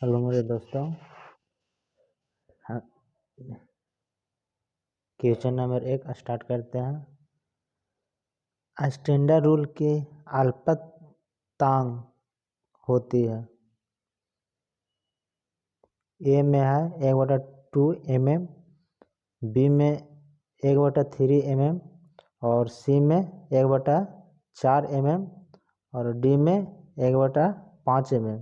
Hello मेरे दोस्तों। हाँ, क्वेश्चन नंबर 1 स्टार्ट करते हैं। स्टैंडर्ड रूल की अल्पतमांक होती है। ए में है 1/2 mm, बी में 1/3 mm और सी में 1/4 mm और डी में 1/5 mm।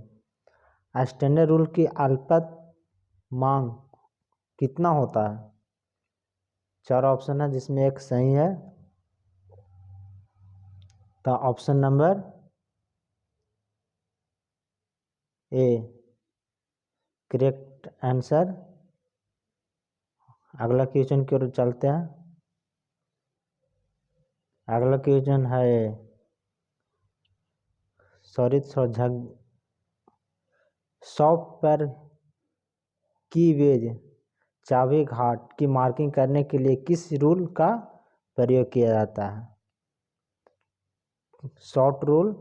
स्टैंडर्ड रूल की अल्पतमांक कितना होता है? 4 ऑप्शन है जिसमें एक सही है। तो option number A correct answer. अगला क्वेश्चन की ओर चलते हैं। अगला क्वेश्चन है शॉप पर कीवेज चाबी घाट की मार्किंग करने के लिए किस रूल का प्रयोग किया जाता है? Short rule,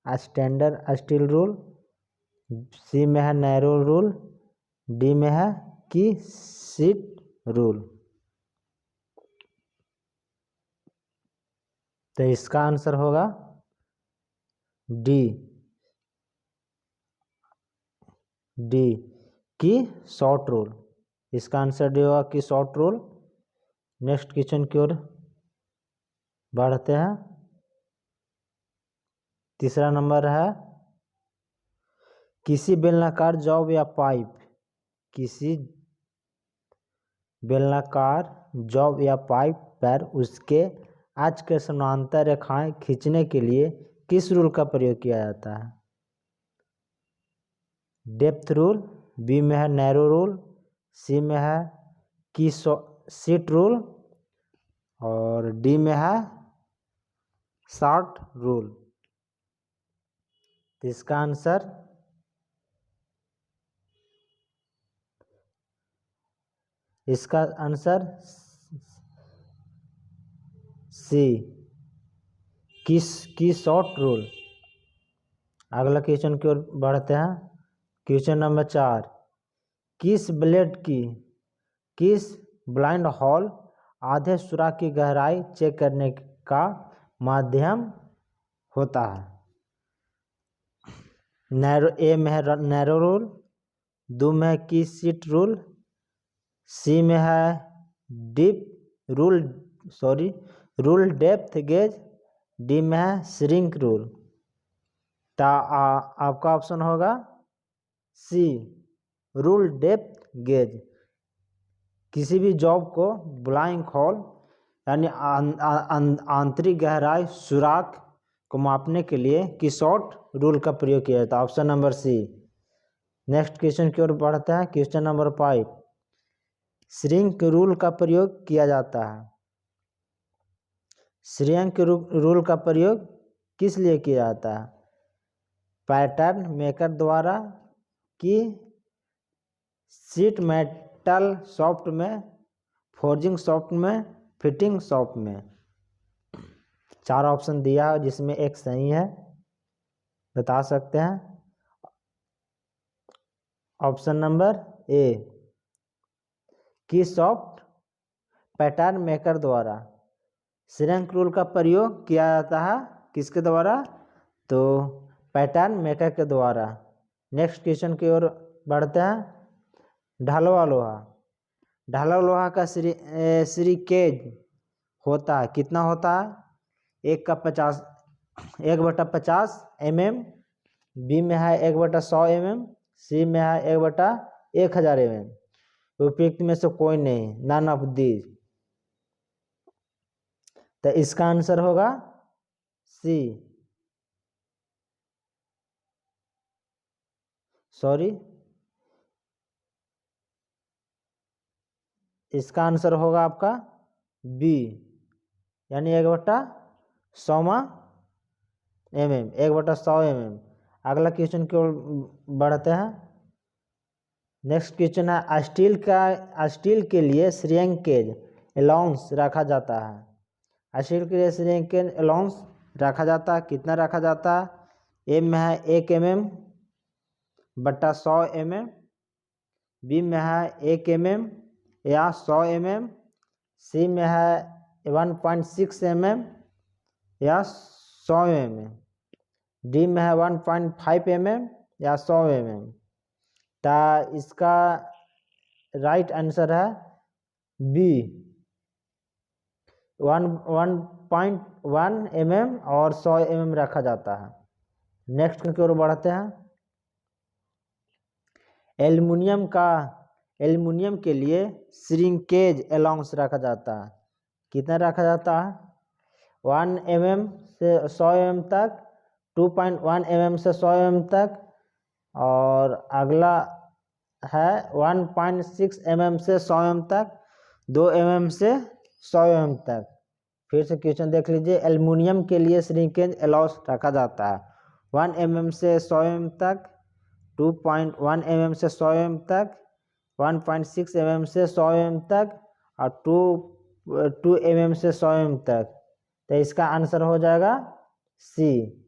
standard steel rule, C में है नैरो रूल, डी में है की सीट रूल। तो इसका आंसर होगा डी की शॉर्ट रूल। इसका आंसर डी होगा कि शॉर्ट रूल। नेक्स्ट क्वेश्चन की ओर बढ़ते हैं। तीसरा नंबर है किसी बेलनाकार जॉब या पाइप पर उसके अक्ष के समानांतर रेखाएं खींचने के लिए किस रूल का प्रयोग किया जाता है? डेप्थ रूल, बी में है नैरो रूल, सी में है की सीट रूल और डी में है शॉर्ट रूल। तो इसका आंसर सी की शॉर्ट रूल। अगला क्वेश्चन की ओर बढ़ते हैं। क्वेश्चन नंबर 4 किस ब्लाइंड होल आधे सुराख की गहराई चेक करने का माध्यम होता है? ए में है नैरो रूल, दो में है की सीट रूल, सी में है रूल डेप्थ गेज, डी में है श्रिंक रूल। तो आपका ऑप्शन होगा सी रूल डेप्थ गेज। किसी भी जॉब को ब्लाइंड होल यानी आंतरिक गहराई सुराख को मापने के लिए किसॉट रूल का प्रयोग किया जाता है। Option number C. Next question की ओर बढ़ते हैं। क्वेश्चन नंबर 5 श्रिंक रूल का प्रयोग किया जाता है। श्रिंक रूल का प्रयोग किस लिए किया जाता है? पैटर्न मेकर द्वारा कि शीट मेटल सॉफ्ट में, फोर्जिंग सॉफ्ट में, फिटिंग सॉफ्ट में। 4 ऑप्शन दिया है जिसमें एक सही है, बता सकते हैं। ऑप्शन नंबर ए की सॉफ्ट पैटर्न मेकर द्वारा श्रिंक रूल का प्रयोग किया जाता है। किसके द्वारा? तो पैटर्न मेकर के द्वारा। नेक्स्ट क्वेश्चन की ओर बढ़ते हैं। ढलवा लोहा का श्रिंकेज होता है, कितना होता है? 1/50 mm, बी में है 1/100 mm, सी में है 1/1000 mm। उपयुक्त में से कोई नहीं, नन ऑफ दीज। तो इसका आंसर होगा सी इसका आंसर होगा आपका बी यानी 1/100 mm, 1/100 mm। अगला क्वेश्चन की ओर बढ़ते हैं। नेक्स्ट क्वेश्चन है स्टील के लिए श्रिंकेज अलाउंस रखा जाता है। स्टील के लिए श्रिंकेज अलाउंस रखा जाता है, कितना रखा जाता है? ए में है 1 mm, बटा 100 mm, बी में है 1 mm या 100 mm, सी में है 1.6 mm या 100 mm, डी में है 1.5 mm या 100 mm। तो इसका राइट आंसर है बी 1.1 mm और 100 mm रखा जाता है। नेक्स्ट की ओर बढ़ते हैं। एल्युमिनियम के लिए श्रिंकेज अलाउंस रखा जाता है। कितना रखा जाता है? 1 mm से 100 mm तक, 2.1 mm से 100 mm तक, और अगला है 1.6 mm से 100 mm तक, 2 mm से 100 mm तक। फिर से क्वेश्चन देख लीजिए। एल्युमिनियम के लिए श्रिंकेज अलाउंस रखा जाता है 1 mm से 100 mm तक, 2.1 mm से 100 mm तक, 1.6 mm से 100 mm तक, और 2 mm से 100 mm तक। तो इसका आंसर हो जाएगा C,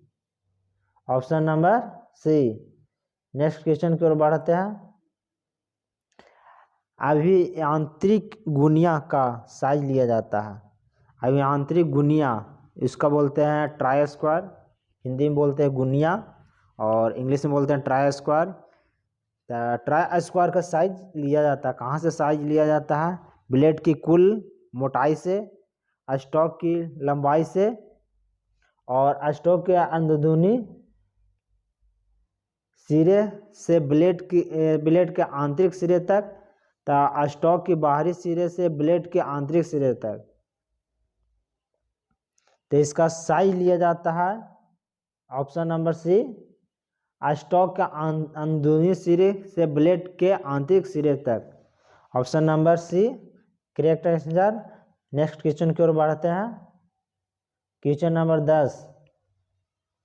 option number C. Next question की ओर बढ़ते हैं। अभियांत्रिक गुनिया का साइज लिया जाता है। अभियांत्रिक गुनिया इसका बोलते हैं ट्राई स्क्वायर, हिंदी में बोलते हैं गुनिया और इंग्लिश में बोलते हैं ट्राई स्क्वायर। ट्राई स्क्वायर का साइज लिया जाता है, कहाँ से साइज लिया जाता है? ब्लेड की कुल मोटाई से, स्टॉक की लंबाई से, और स्टॉक के अंदरूनी सिरे से ब्लेड के आंतरिक सिरे तक, स्टॉक की बाहरी सिरे से ब्लेड के आंतरिक सिरे तक। तो इसका साइज लिया जाता है ऑप्शन नंबर सी, स्टॉक के अंदरूनी सिरे से ब्लेड के आंतरिक सिरे तक। Option number C correct answer. Next question की ओर बढ़ते हैं। क्वेश्चन नंबर 10,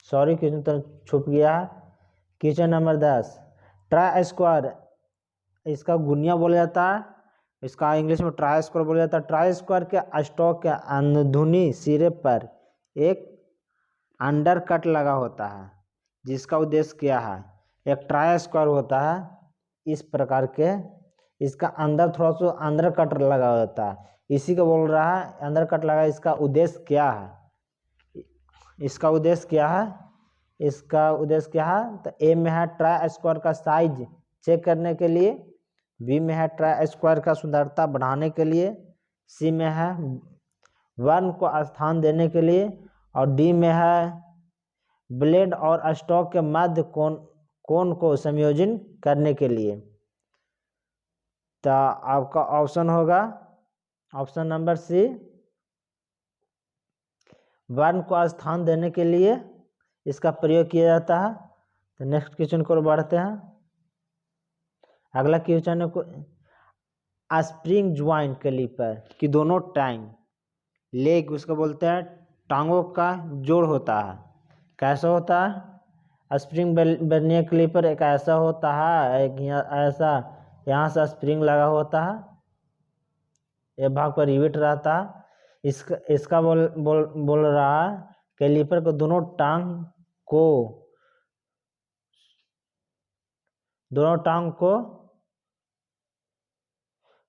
सॉरी क्वेश्चन तो छुप गया है। क्वेश्चन नंबर 10, ट्राई स्क्वायर इसका गुनिया बोला जाता है, इसका इंग्लिश में ट्राई स्क्वायर बोला जाता है। ट्राई स्क्वायर के स्टॉक के अंदरूनी सिरे पर एक अंडर कट लगा होता है, जिसका उद्देश्य क्या है? एक ट्राई स्क्वायर होता है इस प्रकार के, इसका अंदर थोड़ा सा अंदर कट लगा होता है, इसी को बोल रहा है अंदर कट लगा। इसका उद्देश्य क्या है? इसका उद्देश्य क्या है? इसका उद्देश्य क्या है? तो ए में है ट्राई स्क्वायर का साइज चेक करने के लिए, बी में है ट्राई स्क्वायर का सुंदरता बढ़ाने के लिए, सी में है वर्ण को स्थान देने के लिए, और डी में है ब्लेड और स्टॉक के मध्य कोण को समायोजन करने के लिए। तो आपका ऑप्शन होगा ऑप्शन नंबर सी, वर्ण को स्थान देने के लिए इसका प्रयोग किया जाता है। तो नेक्स्ट क्वेश्चन को बढ़ते हैं। अगला क्वेश्चन है स्प्रिंग ज्वाइंट कैलिपर की दोनों टांग लेग उसको बोलते हैं टांगों का जोड़ होता है। कैसा होता है? स्प्रिंग बर्नियर कैलिपर एक ऐसा होता है, एक ऐसा यहाँ से स्प्रिंग लगा होता है, ये भाग पर रिवेट रहता है। इसका बोल रहा है कैलिपर को दोनों टांग को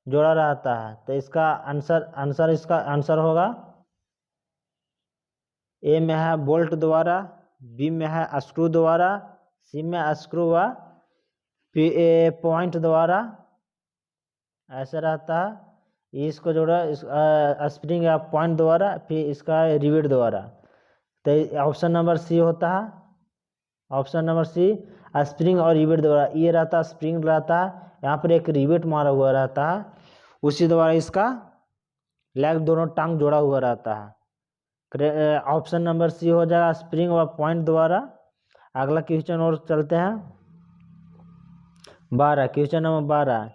जोड़ा रहता है। तो इसका आंसर होगा ए में है बोल्ट द्वारा, बी में है स्क्रू द्वारा, सी में स्क्रू व पॉइंट द्वारा ऐसा रहता है। इसको जोड़ा स्प्रिंग या पॉइंट द्वारा, फिर इसका रिवेट द्वारा। तो ऑप्शन नंबर सी होता है, ऑप्शन नंबर सी स्प्रिंग और रिवेट द्वारा। ये रहता है स्प्रिंग रहता है, यहाँ पर एक रिवेट मारा हुआ रहता है, उसी द्वारा इसका लेग दोनों टांग जोड़ा हुआ रहता है। ऑप्शन नंबर सी हो जाएगा स्प्रिंग और पॉइंट द्वारा। अगला क्वेश्चन और चलते हैं। 12, क्वेश्चन नंबर 12,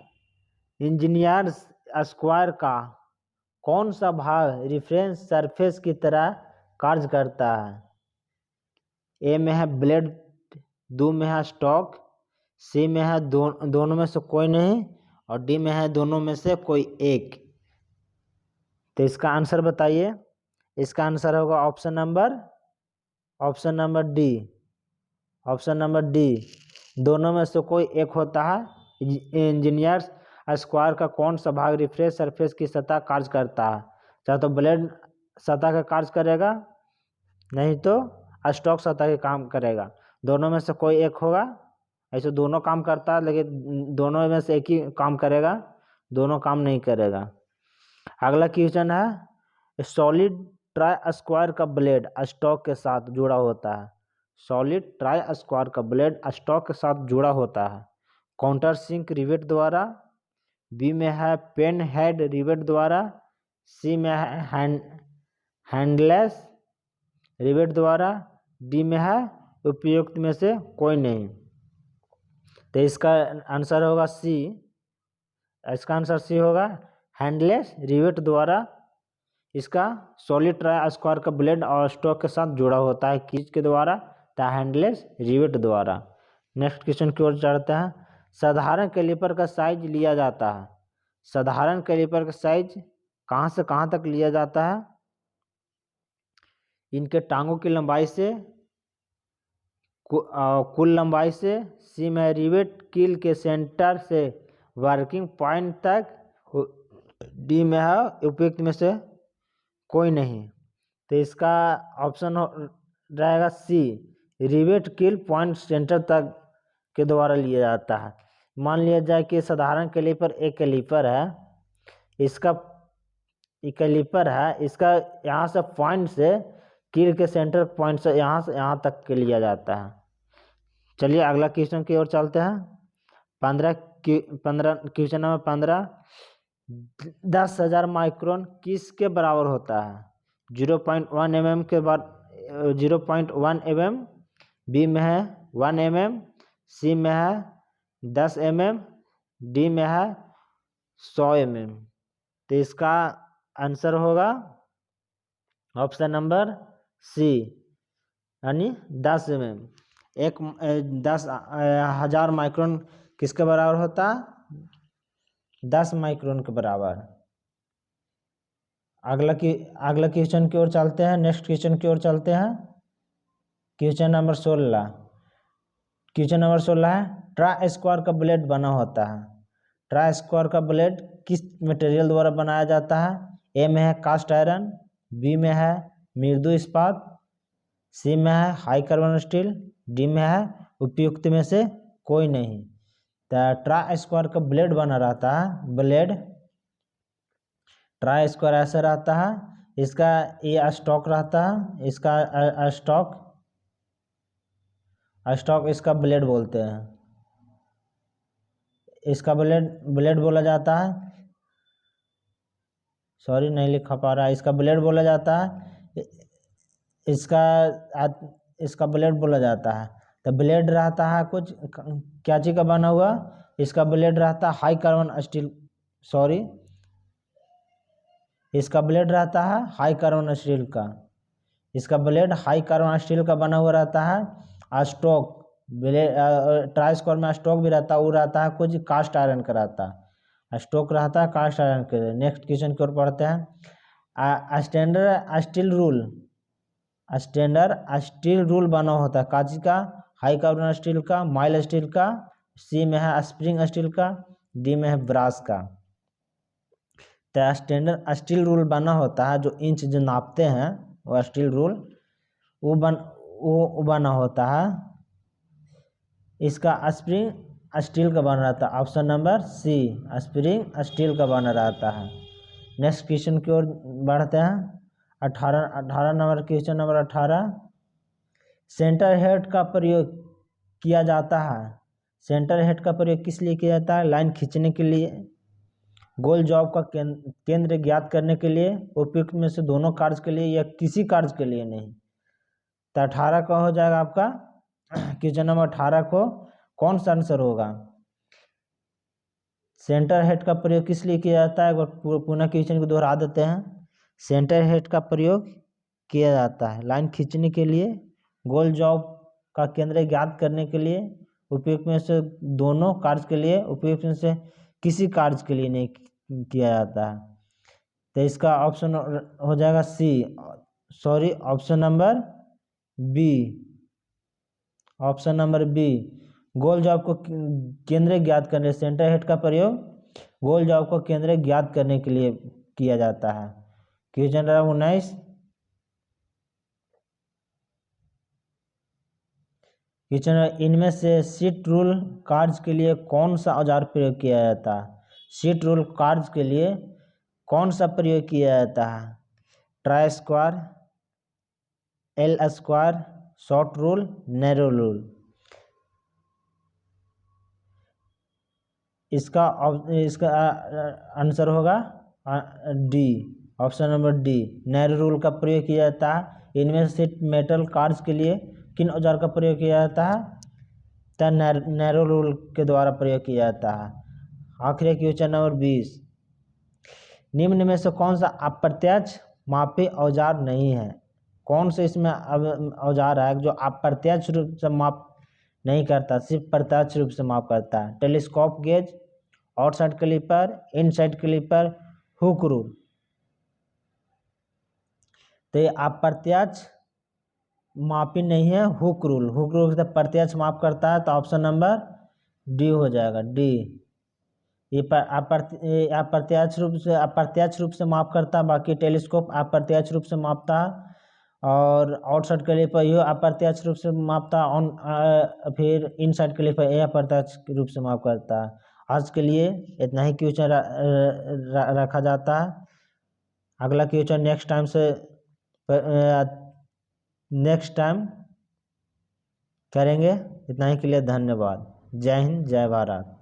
इंजीनियर स्क्वायर का कौन सा भाग रेफरेंस सरफेस की तरह कार्य करता है? ए में है ब्लेड, दो में है स्टॉक, सी में है दोनों में से कोई नहीं, और डी में है दोनों में से कोई एक। तो इसका आंसर बताइए। इसका आंसर होगा option number D, option number D. दोनों में से कोई एक होता है। इंजीनियर्स स्क्वायर का कौन सा भाग रिफ्रेश सरफेस की सतह कार्य करता है? चाहे तो ब्लेड सतह का कार्य करेगा, नहीं तो स्टॉक सतह के काम करेगा। दोनों में से कोई एक होगा। ऐसे दोनों काम करता है, लेकिन दोनों में से एक ही काम करेगा, दोनों काम नहीं करेगा। अगला क्वेश्चन है, सॉलिड ट्राई स्क्वायर का ब्लेड स्टॉक के साथ जुड़ा होता है। सॉलिड ट्राई स्क्वायर का ब्लेड स्टॉक के साथ जुड़ा होता है। काउंटर सिंक रिवेट द्वारा, बी में है पेन हेड रिवेट द्वारा, सी में है हैंडलेस रिवेट द्वारा, डी में है उपयुक्त में से कोई नहीं। तो इसका आंसर होगा सी। इसका आंसर सी होगा हैंडलेस रिवेट द्वारा। इसका सॉलिड ट्राई स्क्वायर का ब्लेड और स्टॉक के साथ जुड़ा होता है किसके द्वारा? तो हैंडलेस रिवेट द्वारा। नेक्स्ट क्वेश्चन की ओर चढ़ते हैं। साधारण कैलिपर का साइज लिया जाता है। साधारण कैलिपर का साइज कहाँ से कहाँ तक लिया जाता है? इनके टांगों की लंबाई से, कुल लंबाई से, सी में रिवेट कील के सेंटर से वर्किंग पॉइंट तक, डी में है उपयुक्त में से कोई नहीं। तो इसका ऑप्शन रहेगा सी, रिवेट कील पॉइंट सेंटर तक के द्वारा लिया जाता है। मान लिया जाए कि साधारण कैलिपर एक कैलिपर है, इसका कैलिपर है, इसका यहाँ से पॉइंट से कील के सेंटर पॉइंट से यहाँ तक के लिया जाता है। चलिए अगला क्वेश्चन की ओर चलते हैं। 15 क्वेश्चन नंबर 15, 10,000 माइक्रोन किसके बराबर होता है? 0.1 mm के बाद 0.1 mm, बी में है 1 mm, सी में है 10 mm, डी में है 100 mm। तो इसका आंसर होगा ऑप्शन नंबर सी, यानी 10 mm। 10,000 माइक्रोन किसके बराबर होता है? 10 माइक्रोन के बराबर। अगला क्वेश्चन की ओर चलते हैं। नेक्स्ट क्वेश्चन की ओर चलते हैं। Question number 16। क्वेश्चन नंबर 16 है, ट्राई स्क्वायर का ब्लेड बना होता है। ट्राई स्क्वायर का ब्लेड किस मटेरियल द्वारा बनाया जाता है? ए में है कास्ट आयरन, बी में है मृदु इस्पात, सी में है हाई कार्बन स्टील, डी में है उपयुक्त में से कोई नहीं। तो ट्राई स्क्वायर का ब्लेड बना रहता है। ब्लेड ट्राई स्क्वायर ऐसे रहता है, इसका ये स्टॉक रहता है, इसका स्टॉक इसका ब्लेड बोलते हैं। इसका ब्लेड बोला जाता है, सॉरी नहीं लिखा पा रहा है, इसका ब्लेड बोला जाता है, इसका ब्लेड बोला जाता है। तो ब्लेड रहता है कुछ क्या चीज़ का बना हुआ? इसका ब्लेड रहता है हाई कार्बन स्टील, सॉरी इसका ब्लेड रहता है हाई कार्बन स्टील का। इसका ब्लेड हाई कार्बन स्टील का बना हुआ रहता है। स्टॉक ब्लेड ट्राई स्क्वायर में स्टॉक भी रहता है, वो रहता है कुछ कास्ट आयरन का रहता है, स्टॉक रहता है कास्ट आयरन के। नेक्स्ट क्वेश्चन की ओर पढ़ते हैं। स्टैंडर्ड स्टील रूल बना होता है कांच का, हाई कार्बन स्टील का, माइल्ड स्टील का, सी में है स्प्रिंग स्टील का, डी में है ब्रास का। तो स्टैंडर्ड स्टील रूल बना होता है, जो इंच जो नापते हैं वो स्टील रूल वो बना होता है, इसका स्प्रिंग स्टील का बना रहता है। Option number C, spring steel का बना रहता है। नेक्स्ट क्वेश्चन की ओर बढ़ते हैं। 18 number question number 18, centre head का प्रयोग किया जाता है। सेंटर हेड का प्रयोग किस लिए किया जाता है? लाइन खींचने के लिए, गोल जॉब का केंद्र ज्ञात करने के लिए, उपयुक्त में से दोनों कार्य के लिए, या किसी कार्य के लिए नहीं। तो 18 का हो जाएगा आपका क्वेश्चन नंबर 18 को कौन सा आंसर होगा? सेंटर हेड का प्रयोग किस लिए किया जाता है? एक बार पुनः क्वेश्चन को दोहरा देते हैं। सेंटर हेड का प्रयोग किया जाता है लाइन खींचने के लिए, गोल जॉब का केंद्र ज्ञात करने के लिए, उपयुक्त में से दोनों कार्य के लिए, उपयुक्त में से किसी कार्य के लिए नहीं किया जाता है। तो इसका ऑप्शन हो जाएगा C, sorry option number B, option number B, गोल जॉब को केंद्र ज्ञात करने, सेंटर हेड का प्रयोग गोल जॉब को केंद्र ज्ञात करने के लिए किया जाता है। क्वेश्चन नंबर 19, क्वेश्चन इनमें से सीट रूल कार्य के लिए कौन सा औजार प्रयोग किया जाता है? सीट रूल कार्य के लिए कौन सा प्रयोग किया जाता है? Try square, L square, short rule, narrow rule. इसका आंसर होगा D, option number D, narrow rule का प्रयोग किया जाता है। इनमें से मेटल कार्य के लिए किन औजार का प्रयोग किया जाता है? तो नैरो रूल के द्वारा प्रयोग किया जाता है। आखिरी क्वेश्चन नंबर 20, निम्न में से कौन सा अप्रत्यक्ष मापी औजार नहीं है? कौन से इसमें औजार है जो अप्रत्यक्ष रूप से माप नहीं करता, सिर्फ प्रत्यक्ष रूप से माप करता है? Telescope gauge, outside clipper, inside clipper, hook rule. तो ये अप्रत्यक्ष मापी नहीं है, हुक रूल। हुक रूल से प्रत्यक्ष माप करता है, तो ऑप्शन नंबर डी हो जाएगा, डी। ये अप्रत्यक्ष रूप से माप करता है, बाकी टेलीस्कोप अप्रत्यक्ष रूप से मापता है, और आउटसाइड क्लिपर यह अप्रत्यक्ष रूप से मापता है, फिर इनसाइड क्लिपर यह अप्रत्यक्ष रूप से माप करता है। आज के लिए इतना ही क्वेश्चन रखा जाता है। अगला क्वेश्चन नेक्स्ट टाइम करेंगे। इतना ही के लिए धन्यवाद। जय हिंद, जय भारत।